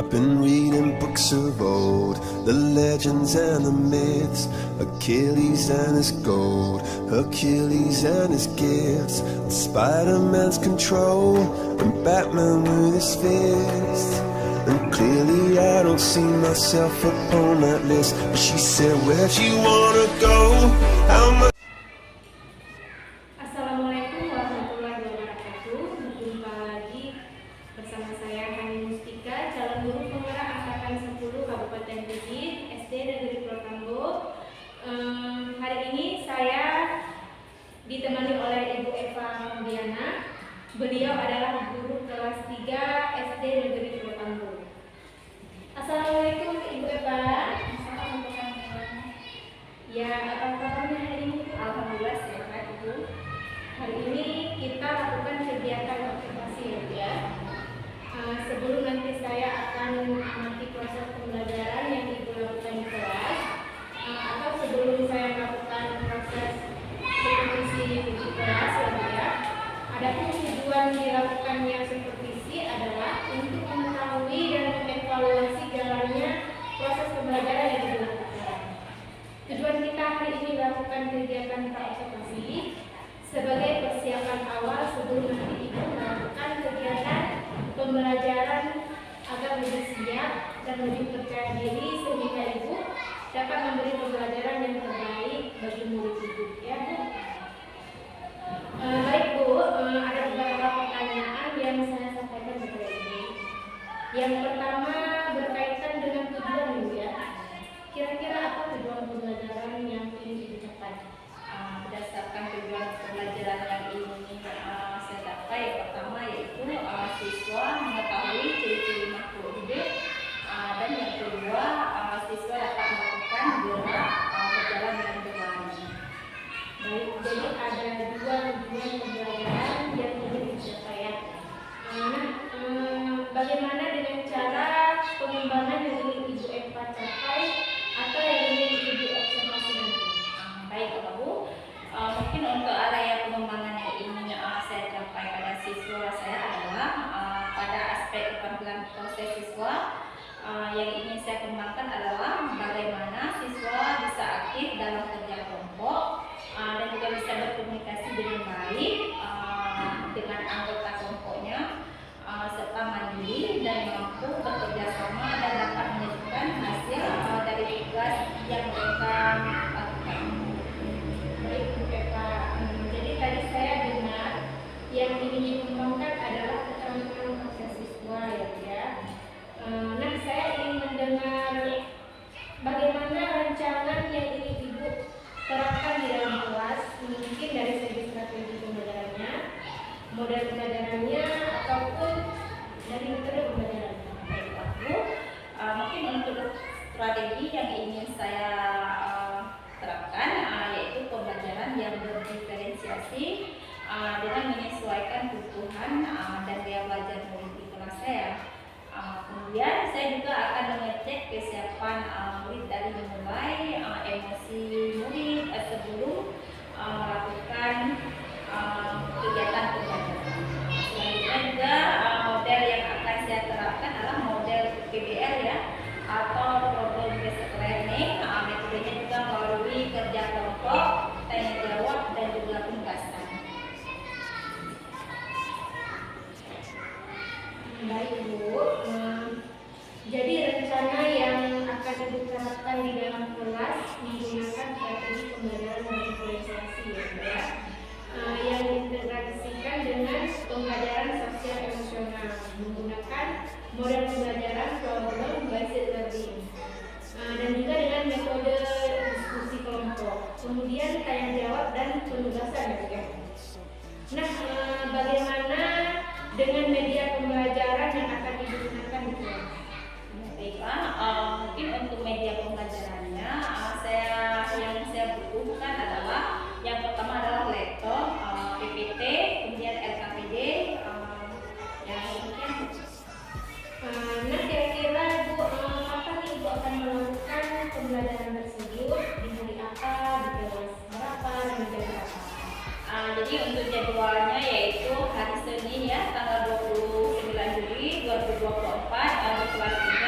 I've been reading books of old, the legends and the myths, Achilles and his gold, Hercules and his gifts, Spider-Man's control, and Batman with his fists. And clearly I don't see myself upon that list. But she said, where'd you wanna go? How much? Assalamualaikum warahmatullahi wabarakatuh. Berjumpa lagi bersama saya Hani Mustika, calon guru penggerak angkatan 10 Kabupaten Pidi, SD Negeri Protambo. Hari ini saya ditemani oleh Ibu Eva Diana. Beliau adalah guru kelas 3 SD Negeri Protambo. Assalamualaikum Ibu Eva. Ya, apa kabarnya hari ini? Alhamdulillah sehat Ibu. Hari ini kita lakukan kegiatan observasi ya. Sebelum nanti saya akan mengamati proses pembelajaran yang Ibu lakukan di kelas, atau sebelum saya melakukan proses supervisi di kelas ya. Adapun tujuan dilakukannya supervisi adalah untuk mengetahui dan mengevaluasi jalannya proses pembelajaran yang dilakukan. Tujuan kita hari ini melakukan kegiatan observasi sebagai persiapan awal sebelum nanti Ibu melakukan kegiatan pembelajaran agar lebih siap dan lebih percaya diri sehingga Ibu dapat memberi pembelajaran yang terbaik bagi murid Ibu ya Bu. Baik Bu, ada beberapa pertanyaan yang saya sampaikan kepada Ibu. Yang pertama berkaitan dengan tujuan Ibu ya. Kira-kira apa tujuan pembelajaran yang ingin dicapai? Berdasarkan tujuan pembelajaran yang ingin saya capai, pertama yaitu siswa mengetahui ciri-ciri makhluk hidup, dan yang kedua siswa dapat melakukan gerak berjalan dengan berlari. Baik, jadi ada dua tujuan pembelajaran yang ingin dicapai ya. Bagaimana dengan cara pengembangan yang ingin Ibu Eva capai atau yang ingin Ibu observasi nanti? Baik Bapak Bu, mungkin untuk area pengembangan yang ingin saya capai pada siswa saya adalah pada aspek keterampilan proses siswa. Yang ingin saya kembangkan adalah bagaimana siswa bisa aktif dalam kerja kelompok dan juga bisa berkomunikasi dengan baik dengan anggota kelompoknya, serta mandiri dan mampu bekerja sama dan dapat menunjukkan hasil dari tugas yang mereka lakukan. Baik Bu Eva, jadi tadi saya dengar yang ingin dikembangkan adalah keterampilan proses siswa ya. Nah, saya ingin mendengar bagaimana rancangan yang ingin Ibu terapkan di dalam kelas, mungkin dari segi strategi pembelajarannya, model pembelajarannya, ataupun dari metode pembelajarannya. Baik Pak Bu, mungkin untuk strategi yang ingin saya terapkan yaitu pembelajaran yang berdiferensiasi dengan menyesuaikan kebutuhan dan gaya belajar murid di kelas saya. Kemudian saya juga akan mengecek kesiapan murid dari memulai emosi murid sebelum melakukan kegiatan pembelajaran. Selanjutnya juga model yang akan saya terapkan adalah model PBL ya, atau problem based learning. Metodenya juga melalui kerja kelompok, tanya jawab dan juga pembahasan. Baik Bu, jadi rencana yang akan Ibu terapkan di dalam kelas menggunakan strategi pembelajaran diferensiasi ya, yang diintegrasikan dengan pembelajaran sosial emosional menggunakan model pembelajaran problem based learning, dan juga dengan metode diskusi kelompok, kemudian tanya jawab dan penugasan ya. Nah, bagaimana dengan media pembelajaran yang akan digunakan di kelas? Baiklah, mungkin untuk media pembelajarannya yang saya butuhkan adalah yang pertama adalah laptop, PPT, kemudian LKPD, yang mungkin. Nah, kira-kira Bu, kapan Ibu akan melakukan pembelajaran tersebut, di hari apa, di kelas berapa, dan jam berapa? Jadi untuk jadwalnya yaitu hari Senin ya, tanggal 29 Juli 2024 di kelas 3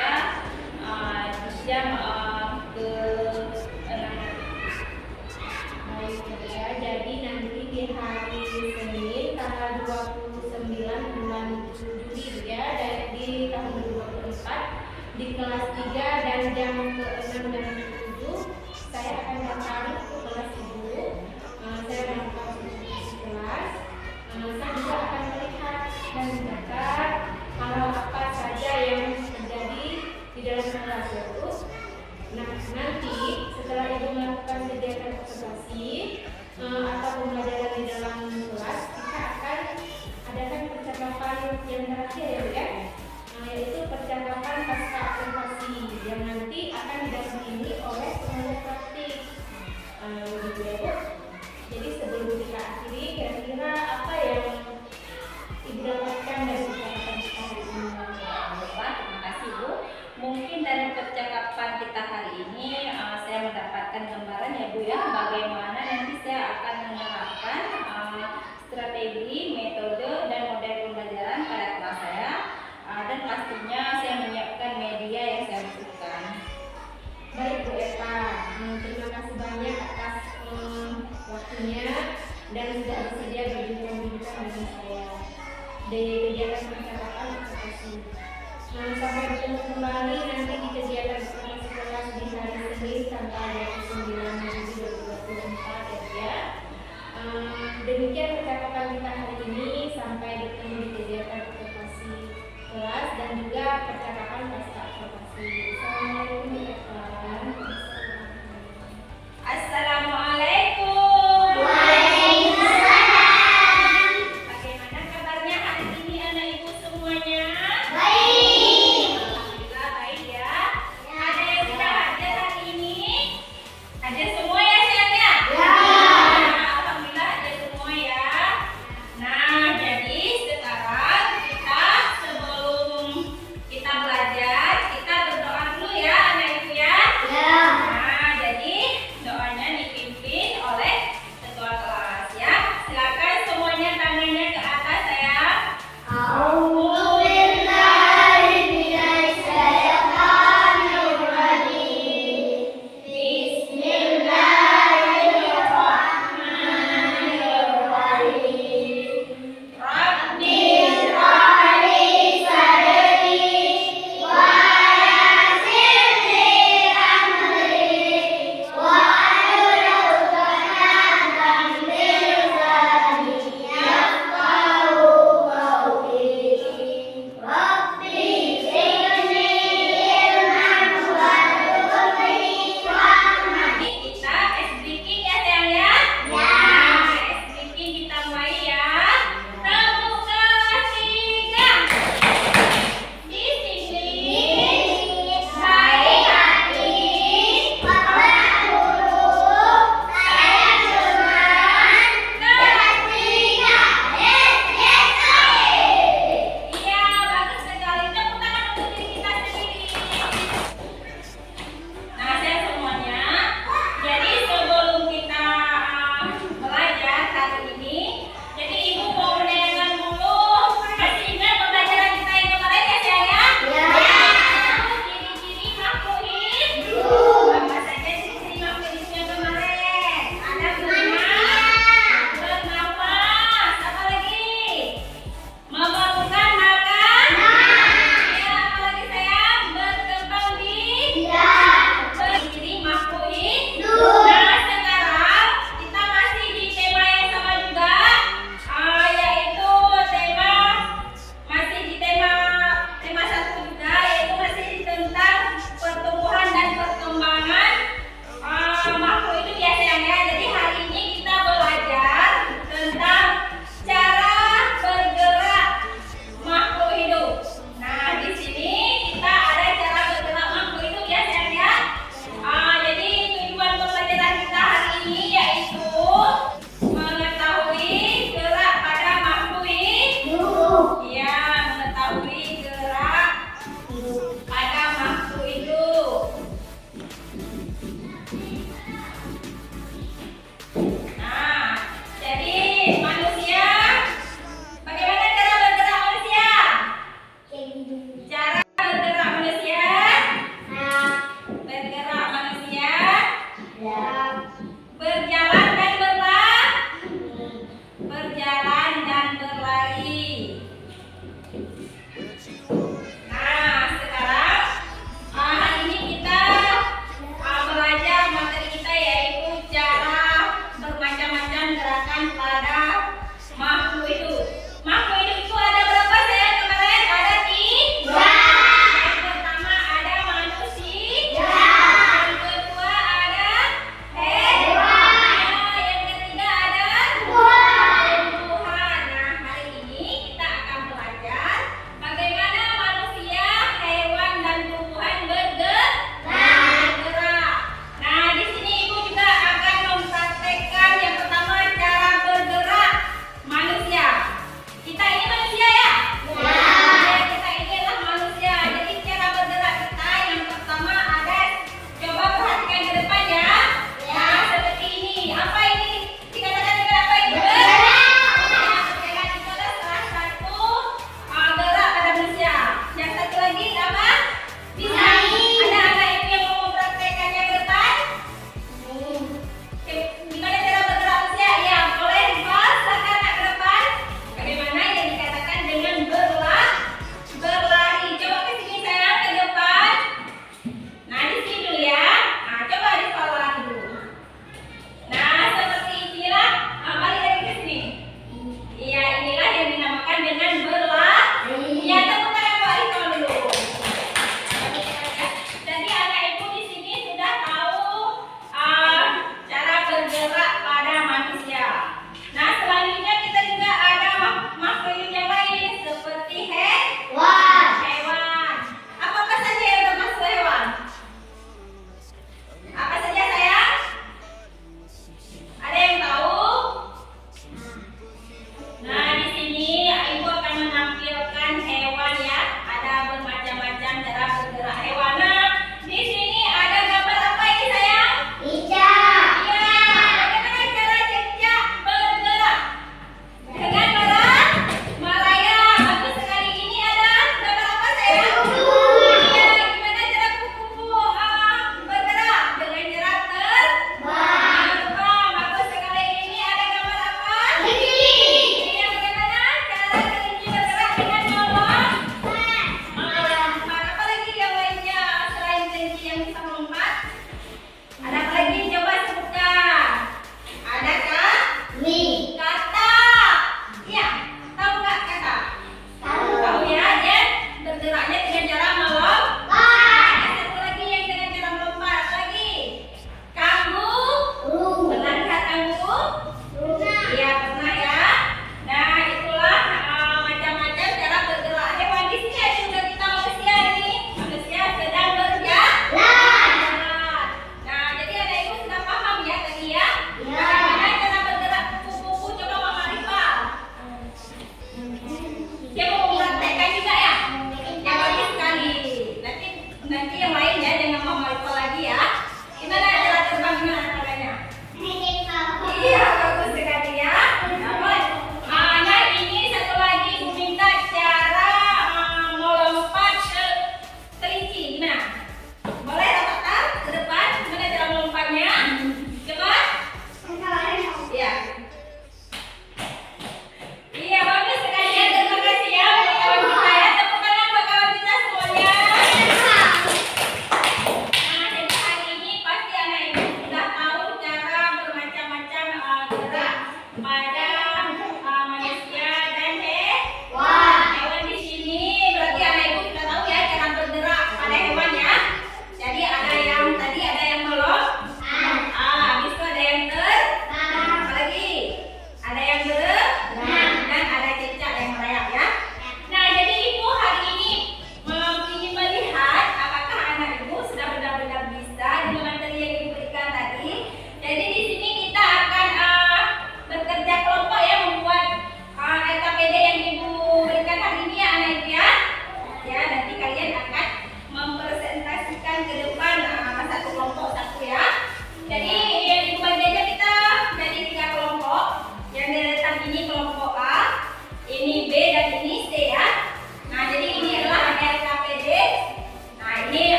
jam ke-6 dan ke-7 saya akan datang ke kelas ibu. Saya melakukan supervisi kelas. Saya juga akan melihat dan mencatat hal apa saja yang terjadi di dalam kelas itu. Nah, nanti setelah ibu melakukan kegiatan observasi atau pembelajaran di dalam kelas, kita akan adakan percakapan yang terakhir ya Bu ya, yaitu percakapan pasca observasi yang nanti akan didampingi oleh pengajar praktik. Begitu ya Bu. Jadi sebelum kita akhiri, kira-kira apa yang ibu dapatkan dari percakapan kita hari ini? Bapak, terima kasih Bu. Mungkin dari percakapan kita hari ini saya mendapatkan gambaran ya Bu ya, bagaimana nanti saya akan menerapkan strategi, metode, dan model pembelajaran pada kelas saya, dan pastinya saya menyiapkan media yang saya butuhkan. Baik Bu Eva, terima kasih banyak atas waktunya dan sudah bersedia berbincang-bincang dengan saya di kegiatan percakapan observasi. Sampai bertemu kembali nanti di kegiatan observasi kelas di hari Senin tanggal 29 Juli 2024 ya. Demikian percakapan kita hari ini, sampai bertemu di kegiatan observasi kelas dan juga percakapan pasca observasi. Assalamualaikum warahmatullahi wabarakatuh. Assalamualaikum. Waalaikumsalam. Bagaimana kabarnya hari ini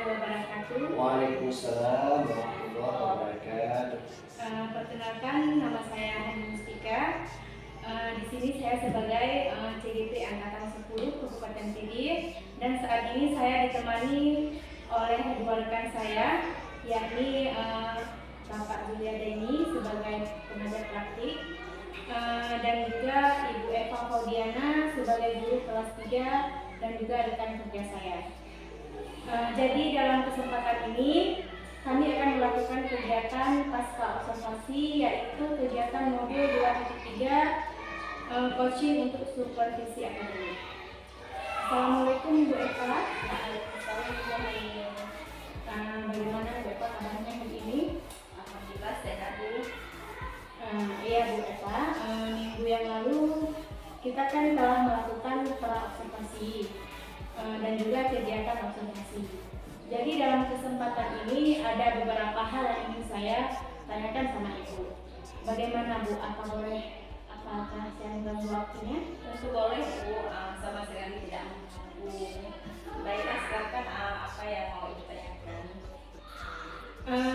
wabarakatuh. Waalaikumsalam warahmatullahi wabarakatuh. Perkenalkan, nama saya Hani Mustika. Di sini saya sebagai CGP Angkatan 10 Kabupaten Pidi, dan saat ini saya ditemani oleh dua rekan saya, yakni Bapak Juliadeni sebagai pengajar praktik, dan juga Ibu Eva Faudiana sebagai guru kelas 3 dan juga rekan kerja saya. Jadi dalam kesempatan ini kami akan melakukan kegiatan pasca observasi, yaitu kegiatan modul 2.3 coaching untuk supervisi akademik. Assalamualaikum Bu Eva. Waalaikumsalam warahmatullahi wabarakatuh. Bagaimana Bu Eva kabarnya hari ini? Alhamdulillah sehat Bu. Iya Bu Eva, minggu yang lalu kita kan telah melakukan pra-observasi dan juga kegiatan observasi. Jadi dalam kesempatan ini ada beberapa hal yang ingin saya tanyakan sama Ibu. Bagaimana Bu? Apakah saya mengganggu waktunya? Tentu boleh Bu, sama sekali tidak mengganggu. Baiklah, silakan apa yang mau Ibu tanyakan.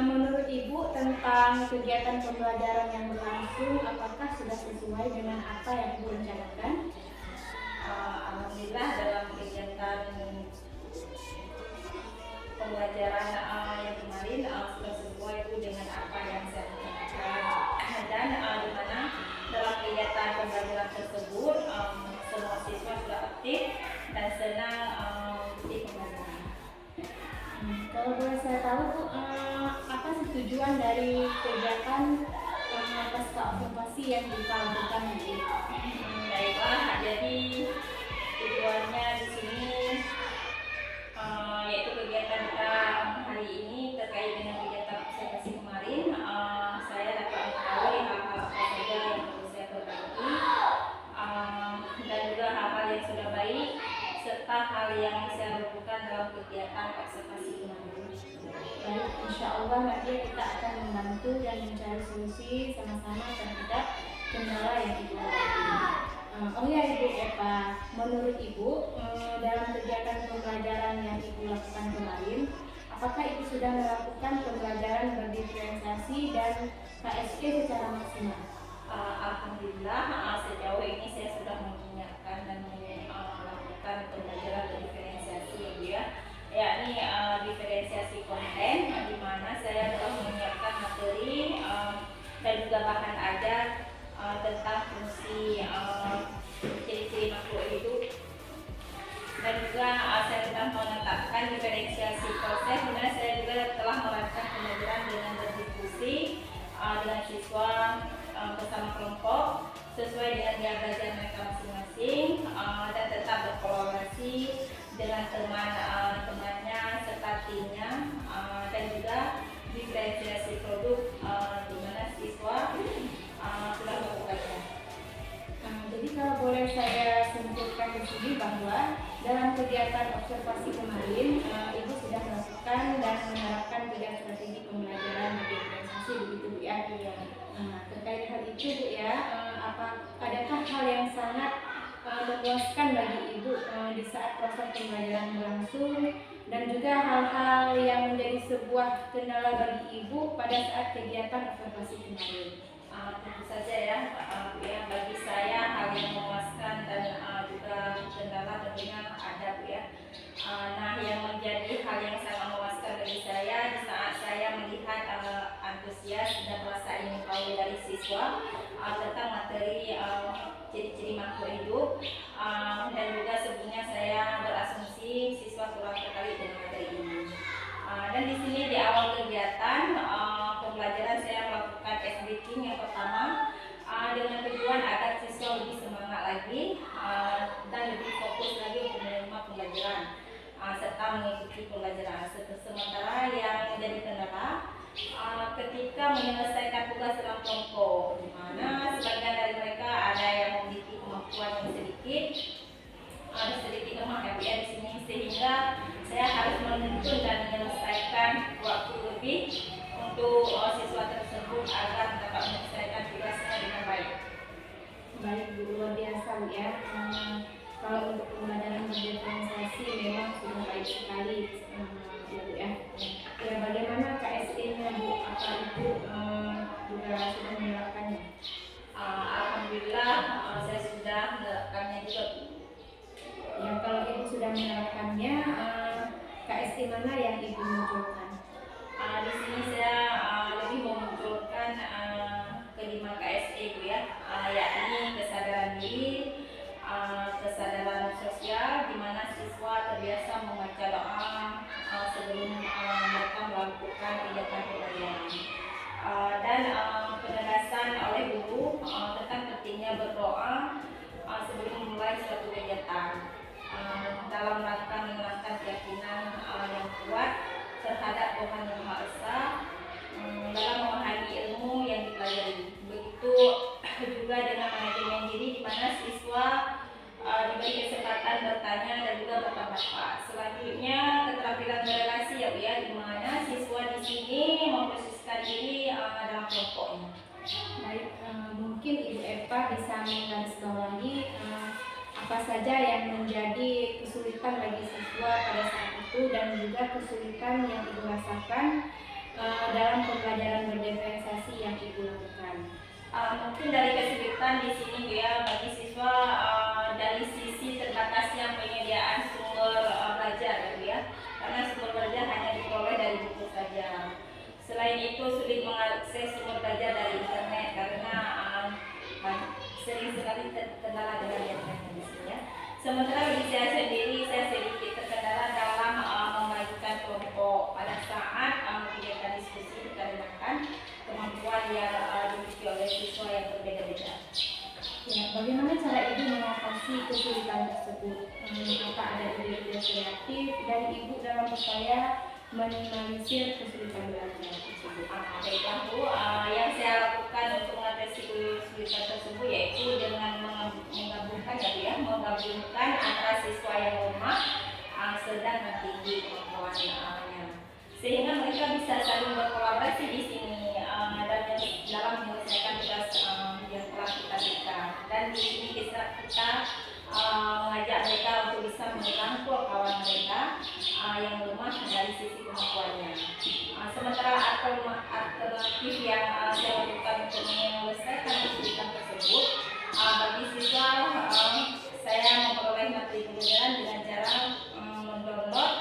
Menurut Ibu tentang kegiatan pembelajaran yang berlangsung, apakah sudah sesuai dengan apa yang Ibu rencanakan? Alhamdulillah dalam kegiatan pembelajaran yang kemarin sudah sesuai Bu dengan apa yang saya rencanakan, dan di mana dalam kegiatan pembelajaran tersebut semua siswa sudah aktif dan senang di pembelajaran. Kalau boleh saya tahu Bu, apa sih tujuan dari kegiatan pasca observasi yang kita lakukan ini? Baiklah, jadi tujuannya di sini yaitu kegiatan kita hari ini terkait dengan kegiatan observasi kemarin. Saya dapat mengetahui hal-hal apa saja yang perlu saya perbaiki, dan juga hal-hal yang sudah baik serta hal yang saya lakukan dalam kegiatan observasi kemarin. Baik, insya Allah nanti kita akan membantu dan mencari solusi sama-sama terhadap kendala yang Ibu alami. Oh ya Ibu Eva, menurut Ibu dalam kegiatan pembelajaran yang Ibu lakukan kemarin, apakah Ibu sudah melakukan pembelajaran berdiferensiasi dan KSP secara maksimal? Alhamdulillah sejauh ini saya sudah menyiapkan dan melakukan pembelajaran berdiferensiasi yakni diferensiasi konten, di mana saya telah menyiapkan materi dan juga bahan ajar tentang fungsi ciri-ciri makhluk hidup, dan juga saya telah menetapkan diferensiasi proses, di mana saya juga telah melakukan pembelajaran dengan berdiskusi dengan siswa bersama kelompok sesuai dengan gaya belajar mereka masing-masing, dan tetap berkolaborasi dengan teman-temannya serta timnya, dan juga diferensiasi produk di mana siswa sudah melakukannya. Jadi kalau boleh saya simpulkan di sini bahwa dalam kegiatan observasi kemarin, Ibu sudah melakukan dan menerapkan 3 strategi pembelajaran diferensiasi, begitu Bu ya? Terkait hal itu Bu ya, adakah hal yang sangat memuaskan bagi Ibu di saat proses pembelajaran berlangsung, dan juga hal-hal yang menjadi sebuah kendala bagi Ibu pada saat kegiatan observasi kemarin? Tentu saja ya, bagi saya hal yang memuaskan dan juga kendala tentunya ada Bu ya. Nah, yang menjadi hal yang sangat memuaskan bagi saya di saat saya melihat antusias dan rasa ingin tahu dari siswa tentang materi ciri-ciri makhluk hidup, dan juga sebelumnya saya berasumsi siswa kurang tertarik dengan materi ini. Dan di sini di awal kegiatan pembelajaran saya melakukan ice breaking yang pertama dengan tujuan agar siswa lebih semangat lagi dan lebih fokus lagi untuk menerima pembelajaran serta mengikuti pembelajaran. Sementara yang menjadi kendala ketika menyelesaikan tugas dalam kelompok, di mana sebagian dari mereka ada yang memiliki kemampuan yang sedikit lemah ya di sini, sehingga saya harus menuntun dan menyelesaikan waktu lebih untuk siswa tersebut agar dapat menyelesaikan tugasnya dengan baik. Baik Bu, luar biasa Bu ya. Kalau untuk pembelajaran berdiferensiasi memang sudah baik sekali ya Bu ya. KSE mana yang Ibu munculkan? Di sini saya lebih memunculkan kelima KSE Bu ya, yakni kesadaran diri, kesadaran sosial, di mana siswa terbiasa membaca doa sebelum mereka melakukan kegiatan pembelajaran, dan penegasan oleh guru tentang pentingnya berdoa sebelum memulai suatu kegiatan dalam rangka menguatkan keyakinan yang kuat terhadap Tuhan Yang Maha Esa dalam memahami ilmu yang dipelajari. Begitu juga dengan manajemen diri, di mana siswa diberi kesempatan bertanya dan juga berpendapat. Selanjutnya keterampilan berrelasi ya Bu ya, di mana siswa di sini memposisikan diri dalam kelompoknya. Baik, mungkin Ibu Eva bisa menggarisbawahi apa saja yang menjadi kesulitan bagi siswa pada saat itu dan juga kesulitan yang Ibu rasakan dalam pembelajaran berdiferensiasi yang Ibu lakukan. Mungkin dari kesulitan di sini Bu ya, bagi siswa dari sisi terbatasnya penyediaan sumber belajar ya Bu ya, karena sumber belajar hanya diperoleh dari buku saja. Selain itu sulit mengakses sumber belajar dari internet karena sering sekali terkendala dengan internet di sini ya. Sementara bagi saya sendiri, saya sedikit terkendala dalam membagikan kelompok pada saat kegiatan diskusi dikarenakan kemampuan yang dimiliki oleh siswa yang berbeda-beda. Ya, bagaimana cara Ibu mengatasi kesulitan tersebut? Apa ada ide-ide kreatif dari Ibu dalam upaya meminimalisir kesulitan belajar tersebut? Baiklah Bu, yang saya lakukan untuk mengatasi kesulitan tersebut yaitu dengan menggabungkan menggabungkan antara siswa yang lemah, sedang dan tinggi kemampuannya, sehingga mereka bisa saling berkolaborasi di sini dan dalam menyelesaikan tugas yang telah kita berikan. Dan di sini kita mengajak mereka untuk bisa merangkul kawan mereka yang lemah dari sisi kemampuannya. Sementara alternatif yang saya lakukan untuk menyelesaikan kesulitan tersebut, bagi siswa saya memperoleh materi pembelajaran dengan cara mendownload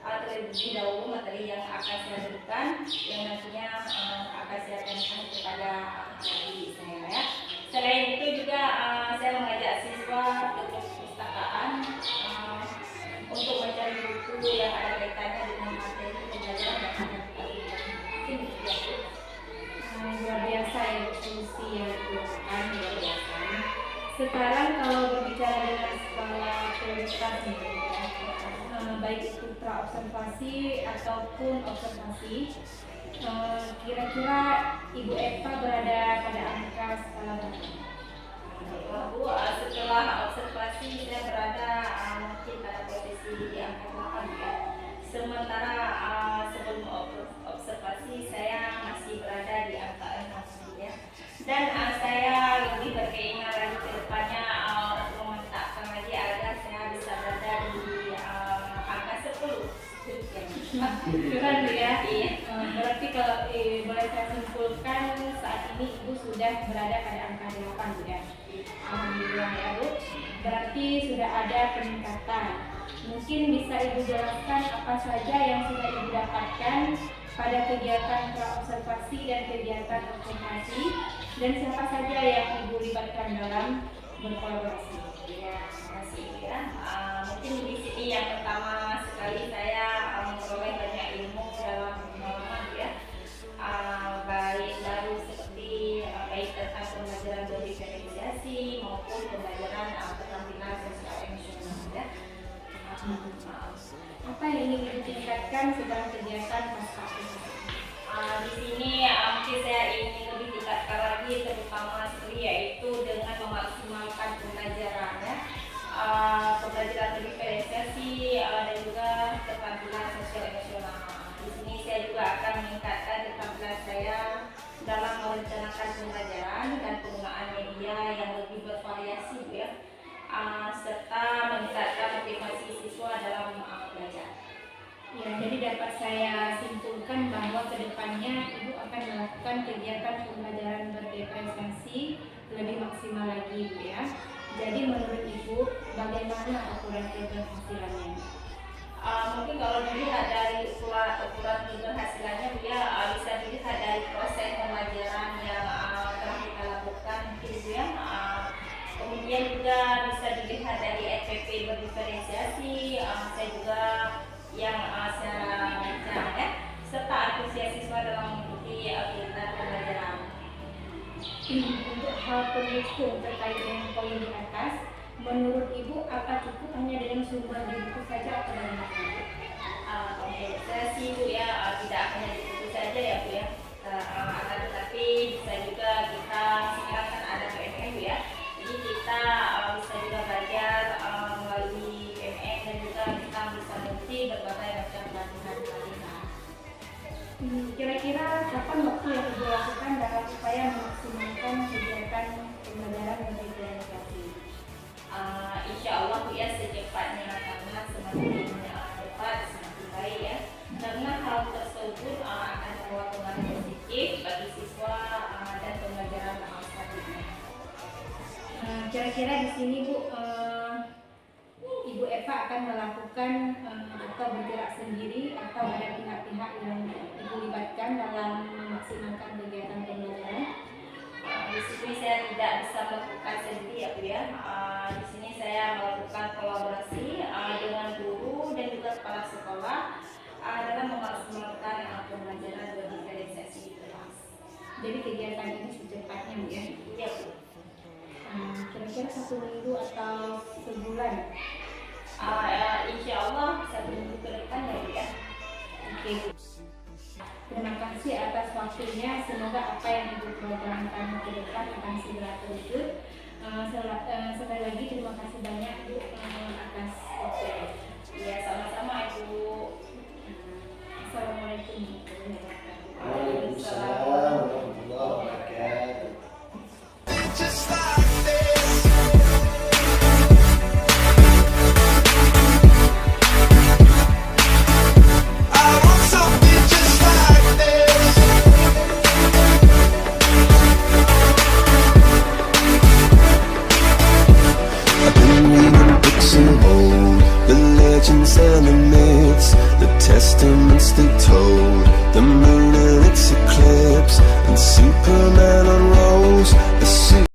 terlebih dahulu materi yang akan saya berikan, yang nantinya akan saya tanyakan kepada adik saya ya. Selain itu juga saya mengajak siswa ke perpustakaan untuk mencari buku yang ada kaitannya dengan materi pembelajaran yang akan kita berikan. Mungkin itu ya Bu. Luar biasa ya solusi yang dilakukan, luar biasa. Sekarang kalau berbicara dengan skala prioritas nih, baik itu praobservasi ataupun observasi, kira-kira Ibu Eva berada pada angka skala berapa? Bu, setelah observasi saya berada mungkin pada posisi di angka 8 ya. Sementara sebelum observasi saya masih berada di angka 6 ya. Dan saya lebih berkeinginan lagi ke depannya untuk memantapkan lagi agar saya bisa berada di angka 10. Keren ya. Iya. Berarti kalau boleh saya simpulkan saat ini Ibu sudah berada pada angka 8 Bu ya. Alhamdulillah ya Bu. Berarti sudah ada peningkatan. Mungkin bisa Ibu jelaskan apa saja yang sudah Ibu dapatkan pada kegiatan praobservasi dan kegiatan observasi, dan siapa saja yang Ibu libatkan dalam berkolaborasi. Ya, terima kasih ya. Mungkin di sini yang pertama sekali saya memperoleh banyak ilmu dalam pengalaman ya. Baik baru seperti baik tentang pembelajaran berdiferensiasi maupun pembelajaran keterampilan sosial emosional ya. Apa yang ingin Ibu tingkatkan setelah kegiatan pasca Di sini mungkin saya ingin lebih tingkatkan lagi, terutama seperti yaitu dengan memaksimalkan pembelajaran ya, pembelajaran berdiferensiasi dan juga keterampilan sosial emosional. Di sini saya juga akan meningkatkan keterampilan saya dalam merencanakan pembelajaran dan penggunaan media yang lebih bervariasi ya, serta meningkatkan motivasi siswa dalam belajar. Ya, jadi dapat saya simpulkan bahwa kedepannya Ibu akan melakukan kegiatan pembelajaran berdiferensiasi lebih maksimal lagi Bu ya. Jadi menurut Ibu bagaimana ukuran keberhasilannya? Mungkin kalau dilihat dari ukuran keberhasilannya Bu ya, bisa dilihat dari proses pembelajaran yang telah kita lakukan mungkin Bu ya. Kemudian juga bisa dilihat dari SPP berdiferensiasi, saya juga yang secara lancar ya, serta antusias siswa dalam mengikuti kegiatan pembelajaran. Untuk hal pendukung terkait dengan poin di atas, menurut Ibu apa cukup hanya dengan sumber di buku saja atau bagaimana? Menurut saya sih Bu ya, tidak hanya di buku saja ya Bu ya, tetapi bisa juga kita sekarang kan ada PMN Bu ya, jadi kita bisa juga belajar melalui PMN dan juga kita bisa mengikuti berbagai macam pelatihan. Kira-kira kapan waktu yang Ibu lakukan dalam upaya memaksimalkan kegiatan pembelajaran berdiferensiasi? Insya Allah Bu ya, secepatnya, karena semakin cepat semakin baik ya, karena hal tersebut akan membawa pengaruh positif bagi siswa dan pembelajaran selanjutnya. Kira-kira di sini Bu, Ibu Eva akan melakukan atau bergerak sendiri atau ada pihak-pihak yang Ibu libatkan dalam memaksimalkan kegiatan pembelajaran? Di sini saya tidak bisa melakukan sendiri ya Bu ya. Di sini saya melakukan kolaborasi dengan guru dan juga kepala sekolah dalam memaksimalkan pembelajaran berdiferensiasi di kelas. Jadi kegiatan ini secepatnya Bu ya? Iya Bu. Kira-kira 1 minggu atau sebulan? Insya Allah 1 minggu ke depan ya Bu ya. Oke Bu. Terima kasih atas waktunya. Semoga apa yang Ibu programkan ke depan akan segera terwujud. Sekali lagi terima kasih banyak Bu atas waktunya. Ya sama-sama Ibu. Assalamualaikum warahmatullahi wabarakatuh. Waalaikumsalam warahmatullahi wabarakatuh. Just like this. I want something just like this. I've been reading books of old, the legends and the myths, the testaments they told, the moon and its eclipse, and Superman unrolls the suit.